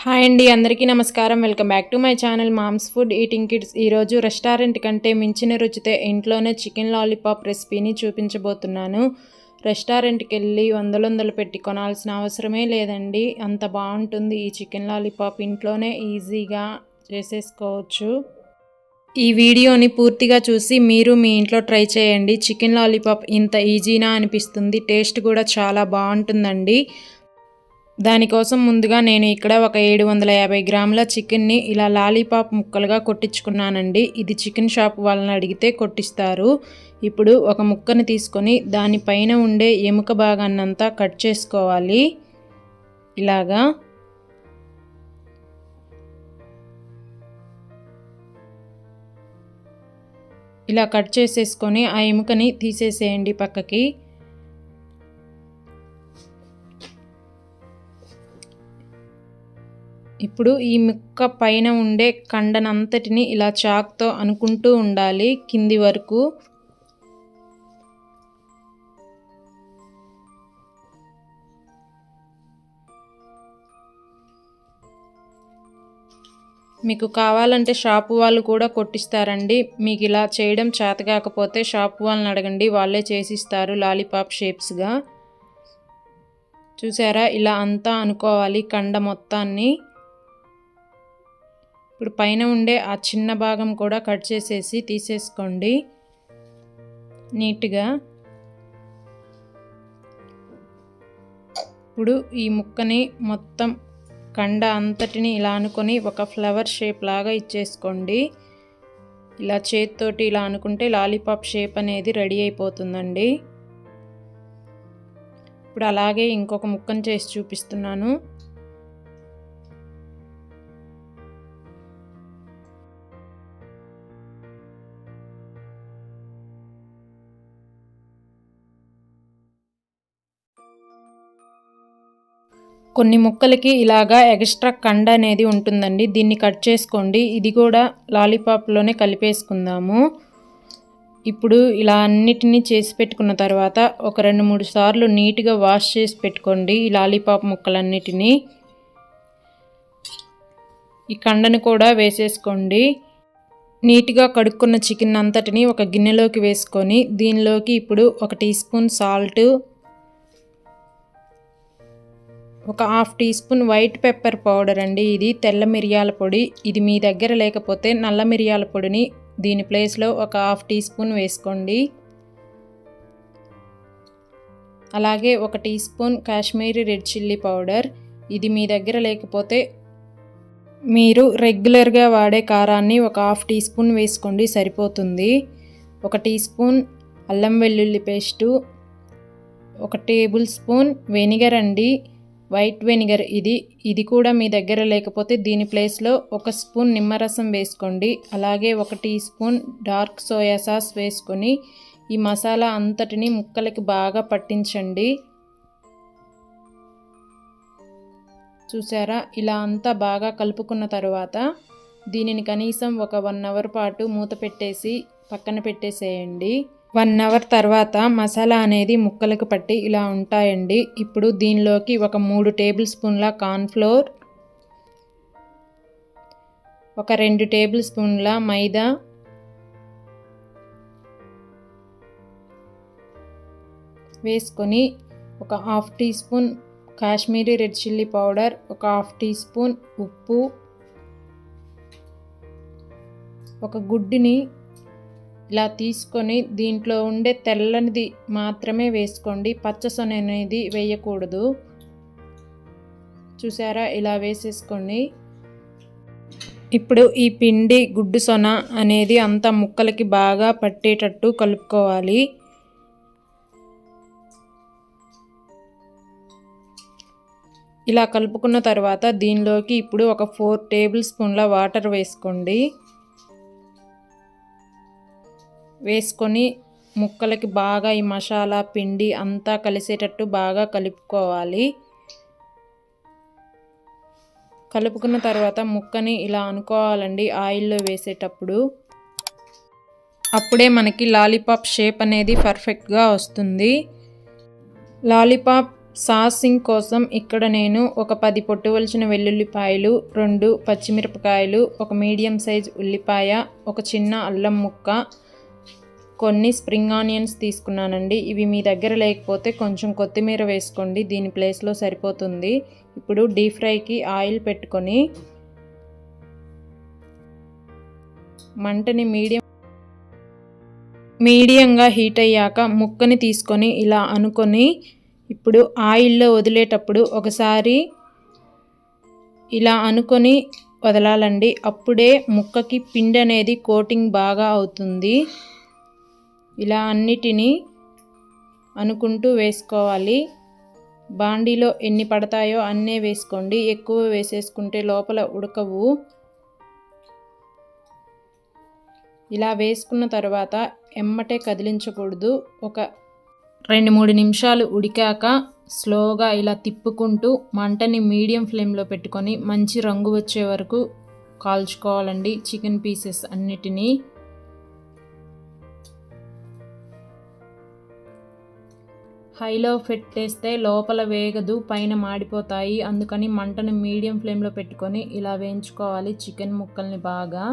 Hi అండి, అందరికీ నమస్కారం. Welcome back to my channel moms food eating kids. ఈరోజు రెస్టారెంట్ కంటే మించిన రుచితే ఇంట్లోనే చికెన్ లాలీపాప్ రెసిపీని చూపించబోతున్నాను. రెస్టారెంట్కి వెళ్ళి వందలు పెట్టి కొనాల్సిన అవసరమే లేదండి. అంత బాగుంటుంది ఈ చికెన్ లాలీపాప్. ఇంట్లోనే ఈజీగా చేసేసుకోవచ్చు. ఈ వీడియోని పూర్తిగా చూసి మీరు మీ ఇంట్లో ట్రై చేయండి. చికెన్ లాలీపాప్ ఇంత ఈజీనా అనిపిస్తుంది. టేస్ట్ కూడా చాలా బాగుంటుందండి. దానికోసం ముందుగా నేను ఇక్కడ ఒక 750 గ్రాముల చికెన్ని ఇలా లాలీపాప్ ముక్కలుగా కొట్టించుకున్నానండి. ఇది చికెన్ షాప్ వాళ్ళని అడిగితే కొట్టిస్తారు. ఇప్పుడు ఒక ముక్కని తీసుకొని దానిపైన ఉండే ఎముక భాగాన్నంతా కట్ చేసుకోవాలి. ఇలాగా ఇలా కట్ చేసేసుకొని ఆ ఎముకని తీసేసేయండి పక్కకి. ఇప్పుడు ఈ ముక్క పైన ఉండే కండనంతటిని ఇలా చాక్తో అనుకుంటూ ఉండాలి కింది వరకు. మీకు కావాలంటే షాపు వాళ్ళు కూడా కొట్టిస్తారండి. మీకు ఇలా చేయడం చేత కాకపోతే షాపు వాళ్ళని అడగండి, వాళ్ళే చేసిస్తారు లాలీపాప్ షేప్స్గా. చూసారా, ఇలా అంతా అనుకోవాలి కండ మొత్తాన్ని. ఇప్పుడు పైన ఉండే ఆ చిన్న భాగం కూడా కట్ చేసేసి తీసేసుకోండి నీట్గా. ఇప్పుడు ఈ ముక్కని మొత్తం కండ అంతటిని ఇలా అనుకొని ఒక ఫ్లవర్ షేప్ లాగా ఇచ్చేసుకోండి. ఇలా చేతితోటి ఇలా అనుకుంటే లాలీపాప్ షేప్ అనేది రెడీ అయిపోతుందండి. ఇప్పుడు అలాగే ఇంకొక ముక్కను చేసి చూపిస్తున్నాను. కొన్ని ముక్కలకి ఇలాగా ఎక్స్ట్రా కండ అనేది ఉంటుందండి. దీన్ని కట్ చేసుకోండి. ఇది కూడా లాలీపాప్లోనే కలిపేసుకుందాము. ఇప్పుడు ఇలా అన్నిటినీ చేసి పెట్టుకున్న తర్వాత ఒక 2-3 సార్లు నీట్గా వాష్ చేసి పెట్టుకోండి ఈ లాలీపాప్ ముక్కలన్నిటినీ. ఈ కండను కూడా వేసేసుకోండి. నీట్గా కడుక్కున్న చికెన్ అంతటిని ఒక గిన్నెలోకి వేసుకొని దీనిలోకి ఇప్పుడు 1 టీ స్పూన్ సాల్ట్, ఒక 1/2 teaspoon white pepper powder అండి. ఇది తెల్ల మిరియాల పొడి. ఇది మీ దగ్గర లేకపోతే నల్ల మిరియాల పొడిని దీని ప్లేస్లో ఒక 1/2 టీ స్పూన్ వేసుకోండి. అలాగే 1 teaspoon Kashmiri red chilli powder. ఇది మీ దగ్గర లేకపోతే మీరు రెగ్యులర్గా వాడే కారాన్ని ఒక 1/2 టీ స్పూన్ వేసుకోండి, సరిపోతుంది. 1 టీ స్పూన్ అల్లం వెల్లుల్లి పేస్టు, 1 టేబుల్ స్పూన్ వెనిగర్ అండి, వైట్ వెనిగర్. ఇది కూడా మీ దగ్గర లేకపోతే దీని ప్లేస్లో 1 స్పూన్ నిమ్మరసం వేసుకోండి. అలాగే 1 teaspoon dark soya sauce వేసుకొని ఈ మసాలా అంతటిని ముక్కలకి బాగా పట్టించండి. చూసారా, ఇలా అంతా బాగా కలుపుకున్న తర్వాత దీనిని కనీసం ఒక 1 అవర్ పాటు మూత పెట్టేసి పక్కన పెట్టేసేయండి. 1 అవర్ తర్వాత మసాలా అనేది ముక్కలకు పట్టి ఇలా ఉంటాయండి. ఇప్పుడు దీనిలోకి ఒక 3 టేబుల్ స్పూన్ల కార్న్ఫ్లోర్, ఒక 2 టేబుల్ స్పూన్ల మైదా, వేసుకొని ఒక 1/2 teaspoon Kashmiri red chilli powder, ఒక 1/2 టీ స్పూన్ ఉప్పు, ఒక గుడ్డుని ఇలా తీసుకొని దీంట్లో ఉండే తెల్లనిది మాత్రమే వేసుకోండి, పచ్చసొన అనేది వేయకూడదు. చూసారా, ఇలా వేసేసుకోండి. ఇప్పుడు ఈ పిండి గుడ్డు సొన అనేది అంతా ముక్కలకి బాగా పట్టేటట్టు కలుపుకోవాలి. ఇలా కలుపుకున్న తర్వాత దీనిలోకి ఇప్పుడు ఒక 4 టేబుల్ స్పూన్ల వాటర్ వేసుకోండి. వేసుకొని ముక్కలకి బాగా ఈ మసాలా పిండి అంతా కలిసేటట్టు బాగా కలుపుకోవాలి. కలుపుకున్న తర్వాత ముక్కని ఇలా అనుకోవాలండి ఆయిల్లో వేసేటప్పుడు. అప్పుడే మనకి లాలీపాప్ షేప్ అనేది పర్ఫెక్ట్గా వస్తుంది. లాలీపాప్ సాసింగ్ కోసం ఇక్కడ నేను ఒక 10 పొట్టు ఒలిచిన వెల్లుల్లిపాయలు, 2 పచ్చిమిరపకాయలు, ఒక మీడియం సైజ్ ఉల్లిపాయ, ఒక చిన్న అల్లం ముక్క, కొన్ని స్ప్రింగ్ ఆనియన్స్ తీసుకున్నానండి. ఇవి మీ దగ్గర లేకపోతే కొంచెం కొత్తిమీర వేసుకోండి, దీని ప్లేస్లో సరిపోతుంది. ఇప్పుడు డీప్ ఫ్రైకి ఆయిల్ పెట్టుకొని మంటని మీడియంగా హీట్ అయ్యాక ముక్కని తీసుకొని ఇలా అనుకొని ఇప్పుడు ఆయిల్లో వదిలేటప్పుడు ఒకసారి ఇలా అనుకొని వదలాలండి. అప్పుడే ముక్కకి పిండి అనేది కోటింగ్ బాగా అవుతుంది. ఇలా అన్నిటినీ అనుకుంటూ వేసుకోవాలి. బాండీలో ఎన్ని పడతాయో అన్నే వేసుకోండి, ఎక్కువ వేసేసుకుంటే లోపల ఉడకవు. ఇలా వేసుకున్న తర్వాత ఎమ్మటే కదిలించకూడదు. ఒక 2-3 నిమిషాలు ఉడికాక స్లోగా ఇలా తిప్పుకుంటూ మంటని మీడియం ఫ్లేమ్లో పెట్టుకొని మంచి రంగు వచ్చే వరకు కాల్చుకోవాలండి చికెన్ పీసెస్ అన్నిటినీ. హైలో పెట్టేస్తే లోపల వేగదు, పైన మాడిపోతాయి. అందుకని మంటని మీడియం ఫ్లేమ్లో పెట్టుకొని ఇలా వేయించుకోవాలి చికెన్ ముక్కల్ని బాగా.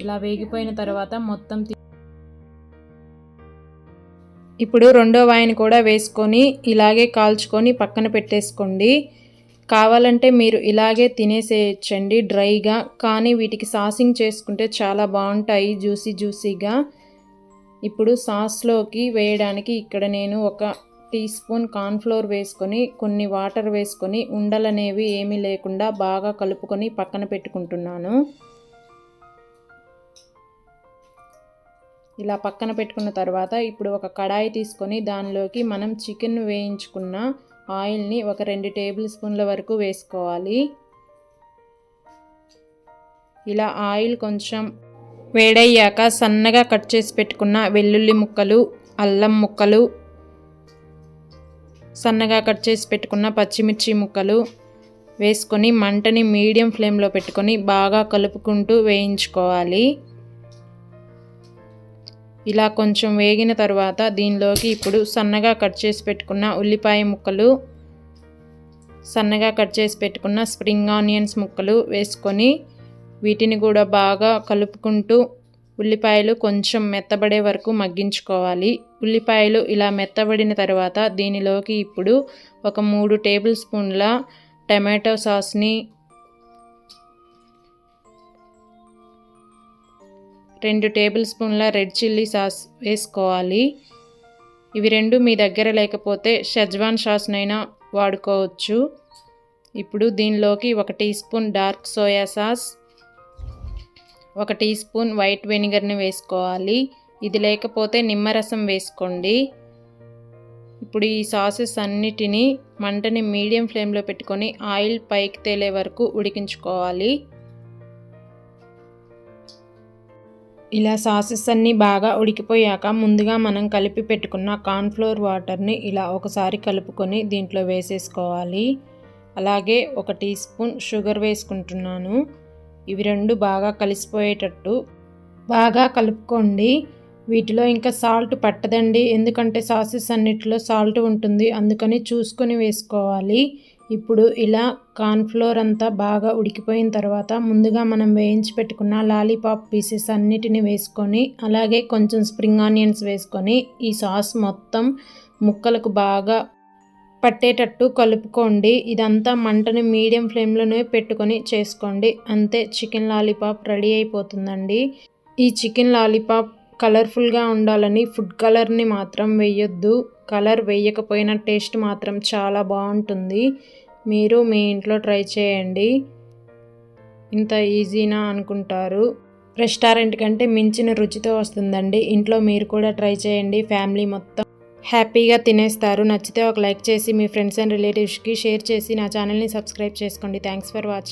ఇలా వేగిపోయిన తర్వాత మొత్తం ఇప్పుడు రెండో వాయిని కూడా వేసుకొని ఇలాగే కాల్చుకొని పక్కన పెట్టేసుకోండి. కావాలంటే మీరు ఇలాగే తినేసేయచ్చండి డ్రైగా, కానీ వీటికి సాసింగ్ చేసుకుంటే చాలా బాగుంటాయి జ్యూసీగా. ఇప్పుడు సాస్లోకి వేయడానికి ఇక్కడ నేను 1 టీ స్పూన్ కార్న్ఫ్లోర్ వేసుకొని కొన్ని వాటర్ వేసుకొని ఉండలనేవి ఏమీ లేకుండా బాగా కలుపుకొని పక్కన పెట్టుకుంటున్నాను. ఇలా పక్కన పెట్టుకున్న తర్వాత ఇప్పుడు ఒక కడాయి తీసుకొని దానిలోకి మనం చికెన్ వేయించుకున్న ఆయిల్ని ఒక 2 టేబుల్ స్పూన్ల వరకు వేసుకోవాలి. ఇలా ఆయిల్ కొంచెం వేడయ్యాక సన్నగా కట్ చేసి పెట్టుకున్న వెల్లుల్లి ముక్కలు, అల్లం ముక్కలు, సన్నగా కట్ చేసి పెట్టుకున్న పచ్చిమిర్చి ముక్కలు వేసుకొని మంటని మీడియం ఫ్లేమ్లో పెట్టుకొని బాగా కలుపుకుంటూ వేయించుకోవాలి. ఇలా కొంచెం వేగిన తర్వాత దీనిలోకి ఇప్పుడు సన్నగా కట్ చేసి పెట్టుకున్న ఉల్లిపాయ ముక్కలు, సన్నగా కట్ చేసి పెట్టుకున్న స్ప్రింగ్ ఆనియన్స్ ముక్కలు వేసుకొని వీటిని కూడా బాగా కలుపుకుంటూ ఉల్లిపాయలు కొంచెం మెత్తబడే వరకు మగ్గించుకోవాలి. ఉల్లిపాయలు ఇలా మెత్తబడిన తర్వాత దీనిలోకి ఇప్పుడు ఒక 3 టేబుల్ స్పూన్ల టమాటో సాస్ని, 2 టేబుల్ స్పూన్ల రెడ్ చిల్లీ సాస్ వేసుకోవాలి. ఇవి 2 మీ దగ్గర లేకపోతే షెజ్వాన్ సాస్నైనా వాడుకోవచ్చు. ఇప్పుడు దీనిలోకి 1 teaspoon dark soya sauce, 1 teaspoon white వెనిగర్ని వేసుకోవాలి. ఇది లేకపోతే నిమ్మరసం వేసుకోండి. ఇప్పుడు ఈ సాసెస్ అన్నిటినీ మంటని మీడియం ఫ్లేమ్లో పెట్టుకొని ఆయిల్ పైకి తేలే వరకు ఉడికించుకోవాలి. ఇలా సాసెస్ అన్నీ బాగా ఉడికిపోయాక ముందుగా మనం కలిపి పెట్టుకున్న కార్న్ఫ్లోర్ వాటర్ని ఇలా ఒకసారి కలుపుకొని దీంట్లో వేసేసుకోవాలి. అలాగే 1 టీ స్పూన్ షుగర్ వేసుకుంటున్నాను. ఇవి 2 బాగా కలిసిపోయేటట్టు బాగా కలుపుకోండి. వీటిలో ఇంకా సాల్ట్ పట్టదండి, ఎందుకంటే సాసెస్ అన్నిటిలో సాల్ట్ ఉంటుంది, అందుకని చూసుకొని వేసుకోవాలి. ఇప్పుడు ఇలా కార్న్ఫ్లోర్ అంతా బాగా ఉడికిపోయిన తర్వాత ముందుగా మనం వేయించి పెట్టుకున్న లాలీపాప్ పీసెస్ అన్నిటిని వేసుకొని అలాగే కొంచెం స్ప్రింగ్ ఆనియన్స్ వేసుకొని ఈ సాస్ మొత్తం ముక్కలకు బాగా పట్టేటట్టు కలుపుకోండి. ఇదంతా మంటని మీడియం ఫ్లేమ్లోనే పెట్టుకొని చేసుకోండి. అంతే, చికెన్ లాలీపాప్ రెడీ అయిపోతుందండి. ఈ చికెన్ లాలీపాప్ కలర్ఫుల్గా ఉండాలని ఫుడ్ కలర్ని మాత్రం వేయొద్దు. కలర్ వేయకపోయినా టేస్ట్ మాత్రం చాలా బాగుంటుంది. మీరు మీ ఇంట్లో ట్రై చేయండి. ఇంత ఈజీనా అనుకుంటారు. రెస్టారెంట్ కంటే మించిన రుచితో వస్తుందండి. ఇంట్లో మీరు కూడా ట్రై చేయండి. ఫ్యామిలీ మొత్తం హ్యాపీగా తినేస్తారు. నచ్చితే ఒక లైక్ చేసి మీ ఫ్రెండ్స్ అండ్ రిలేటివ్స్కి షేర్ చేసి నా ఛానల్ని సబ్స్క్రైబ్ చేసుకోండి. Thanks for watching.